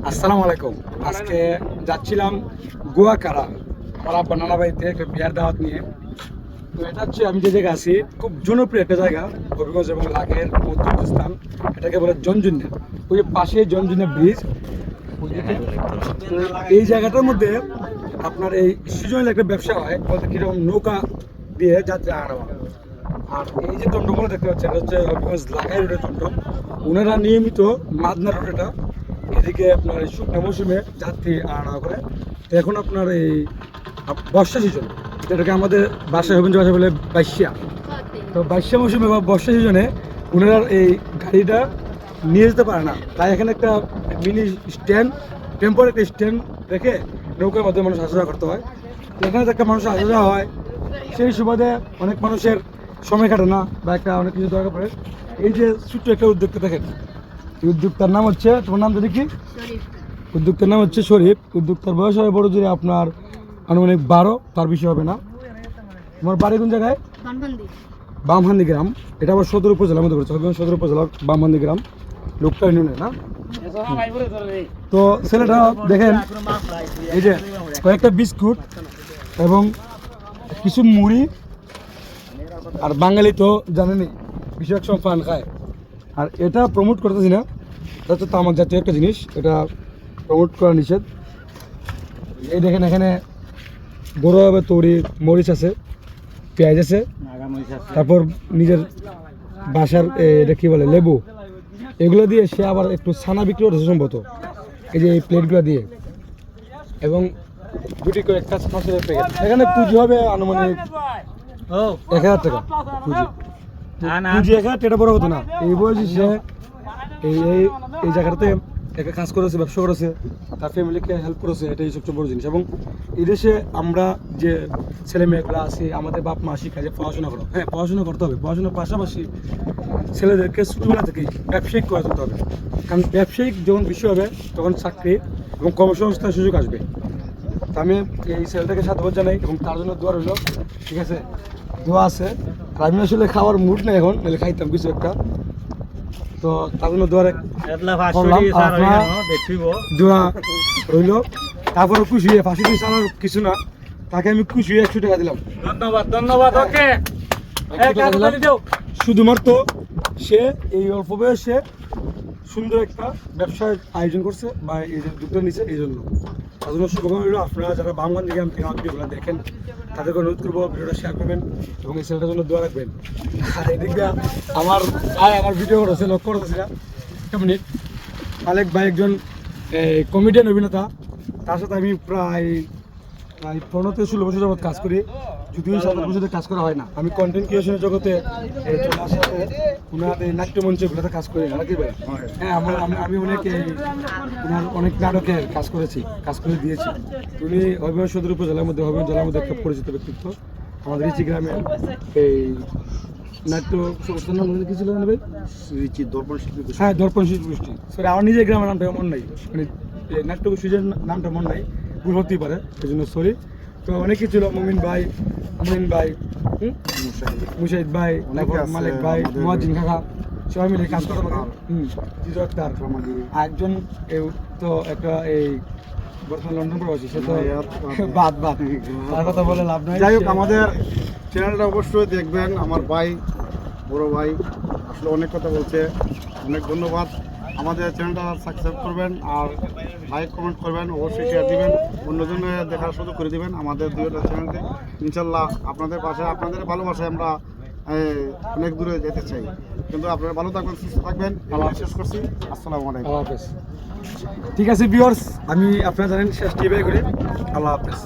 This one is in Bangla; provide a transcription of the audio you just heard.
আসসালামু আলাইকুম। আজকে যাচ্ছিলাম গোয়াকারা পাড়া বানানা বাড়িতে একটা বিয়ার দাওয়াত নিয়ে। তো এটা হচ্ছে আমি যে জায়গায় আছি খুব জনপ্রিয় একটা জায়গা, হবিগঞ্জ এবং লাগের মধ্যবর্তী স্থান। এটাকে বলে জঞ্জুন্যা। ওই যে পাশে জঞ্জুন্যা ব্রিজ, এই জায়গাটার মধ্যে আপনার এই সিজনাল একটা ব্যবসা হয়, বলতে কিরকম নৌকা দিয়ে যাত্রা আনাওয়া। আর এই যে টমটমগুলো দেখতে পাচ্ছেন এটা হচ্ছে হবিগঞ্জ লাগাই রোডের টমটম। ওনারা নিয়মিত মাদনা রোডেটা এদিকে আপনার এই শুকনো মৌসুমে যাত্রী আনা করে। তো এখন আপনার এই বর্ষা সিজন, যেটাকে আমাদের বাসায় হবিগঞ্জ ভাষা বলে বাইশিয়া। তো বাইশিয়া মৌসুমে বা বর্ষা সিজনে ওনারা এই গাড়িটা নিয়ে যেতে পারে না, তাই এখানে একটা মিনি স্ট্যান্ড, টেম্পোরারি একটা স্ট্যান্ড রেখে নৌকার মধ্যে মানুষ আসা যাওয়া করতে হয়। তো এখানে তো একটা মানুষ আসা যাওয়া হয়, সেই সুবাদে অনেক মানুষের সময় কাটে না বা একটা অনেক কিছু দরকার পড়ে। এই যে ছোট্ট একটা উদ্যোক্তা দেখেন, এই উদ্যোক্তার নাম হচ্ছে, তোমার নাম যদি কি? উদ্যোক্তার নাম হচ্ছে শরীফ। উদ্যোক্তার বয়স হবে বড় জোরে আপনার আনুমানিক 12, তার বেশি হবে না। তোমার বাড়ি কোন জায়গায়? বামহান্দি গ্রাম। এটা আবার সদর উপজেলার মধ্যে পড়ছে, হবিগঞ্জ সদর উপজেলার বামহান্দি গ্রাম, লোকটা ইউনিয়নে না। তো ছেলেটা দেখেন, এই যে কয়েকটা বিস্কুট এবং কিছু মুড়ি, আর বাঙালি তো জানেনি বেশিরভাগ সময় পান খায়। আর এটা প্রমোট করতেছি না, এটা হচ্ছে তামাক জাতীয় একটা জিনিস, এটা প্রমোট করা নিষেধ। এই দেখেন এখানে বড়োভাবে তৈরি মরিচ আছে, পেঁয়াজ আছে, তারপর নিজের বাসার এটা কী বলে লেবু, এগুলো দিয়ে সে আবার একটু ছানা বিক্রি করতেছে সম্ভবত, এই যে এই প্লেটগুলো দিয়ে, এবং দুটি করে একটা মাছের প্যাকেট। এখানে পুঁজি হবে আনুমানিক 1000 টাকা পুঁজি। পুঁজি 1000 টাকা বড় কথা না, এই বয়সে সে এই এই এই জায়গাটাতে একটা কাজ করেছে, ব্যবসা করেছে, তার ফ্যামিলিকে হেল্প করেছে, এটাই সবচেয়ে বড় জিনিস। এবং এই দেশে আমরা যে ছেলে মেয়েগুলো আছি, আমাদের বাপ মা শিক্ষা যে পড়াশোনা করো, হ্যাঁ পড়াশোনা করতে হবে, পড়াশোনার পাশাপাশি ছেলেদেরকে ছোটোবেলা থেকেই ব্যবসায়িক করে তুলতে হবে। কারণ ব্যবসায়িক যখন বিষয় হবে তখন চাকরি এবং কর্মসংস্থানের সুযোগ আসবে। তা আমি এই ছেলেটাকে সাধুবাদ জানাই এবং তার জন্য দোয়া রইল, ঠিক আছে? দোয়া আছে। আর আমি আসলে খাওয়ার মুড নেই এখন, নাহলে খাইতাম কিছু একটা। তো তার জন্য দোয়া রইল। তারপরে খুশি হয়ে 500 চালার কিছু না, তাকে আমি খুশি হয়ে 100 টাকা দিলাম। ধন্যবাদ। ওকে, শুধুমাত্র সে এই অল্প বয়সে সুন্দর একটা ব্যবসার আয়োজন করছে বা এই যে দুটো নিচে, এই জন্য তার জন্য শুভকামনা রইল। আপনারা যারা বামগঞ্জ গ্রাম থেকে আমার ভিডিওগুলো দেখেন, তাদেরকে অনুরোধ করবো ভিডিওটা শেয়ার করবেন এবং এই ছেলেটার জন্য দোয়া রাখবেন। আর এদিকে আমার ভিডিও করছে, লক্ষ্য করতেছি না একটা মিনিট। মালিক ভাই একজন কমেডিয়ান অভিনেতা, তার সাথে আমি প্রায় 15-16 বছর যাবৎ কাজ করি, যদিও 7 বছর কাজ করা হয় না। আমি কন্টেন্ট ক্রিয়েশনের জগতে চলে আসাতে ওনাদের নাট্যমঞ্চগুলোতে কাজ করি নাকি ভাই? হ্যাঁ, আমি ওনার অনেক নাটকে কাজ করে দিয়েছি। উনি হবিগঞ্জ সদর উপজেলার মধ্যে, হবিগঞ্জ জেলার মধ্যে একটা পরিচিত ব্যক্তিত্ব। আমাদের রিচি গ্রামে এই নাট্য সংস্থার নাম কি ছিল ভাই? হ্যাঁ, দর্পণ শিল্পী গোষ্ঠী। সরি, আমার নিজের গ্রামের নামটা মন নাই, মানে নাট্য গোষ্ঠীর নামটা মন নাই, ভুল হতেই পারে, এই জন্য সরি। তো অনেকে ছিল, মুমিন ভাই, মুশাহিদ ভাই, মালিক ভাই, মহাজিন কাকা, সবাই মিলে কাজ করতে পারে। একজন তো একটা এই বর্তমান লন্ডন প্রবাসী, সে তো বাদ তার কথা বলে লাভ নাই। যাই হোক, আমাদের চ্যানেলটা অবশ্যই দেখবেন। আমার ভাই, বড় ভাই আসলে অনেক কথা বলছে, অনেক ধন্যবাদ। আমাদের চ্যানেলটা সাবস্ক্রাইব করবেন আর লাইক কমেন্ট করবেন, অবশ্যই শেয়ার দিবেন, অন্যজনে দেখার সুযোগ করে দিবেন আমাদের দুইটা চ্যানেলকে। ইনশাল্লাহ আপনাদের পাশে, আপনাদের ভালোবাসায় আমরা অনেক দূরে যেতে চাই। কিন্তু আপনারা ভালো থাকবেন, সুস্থ থাকবেন। আল্লাহ শেষ করছি। আসসালামু আলাইকুম। আল্লাহ হাফেজ। ঠিক আছে ভিউয়ার্স, আমি আপনারা জানেন শেষ টিভি করি। আল্লাহ হাফেজ।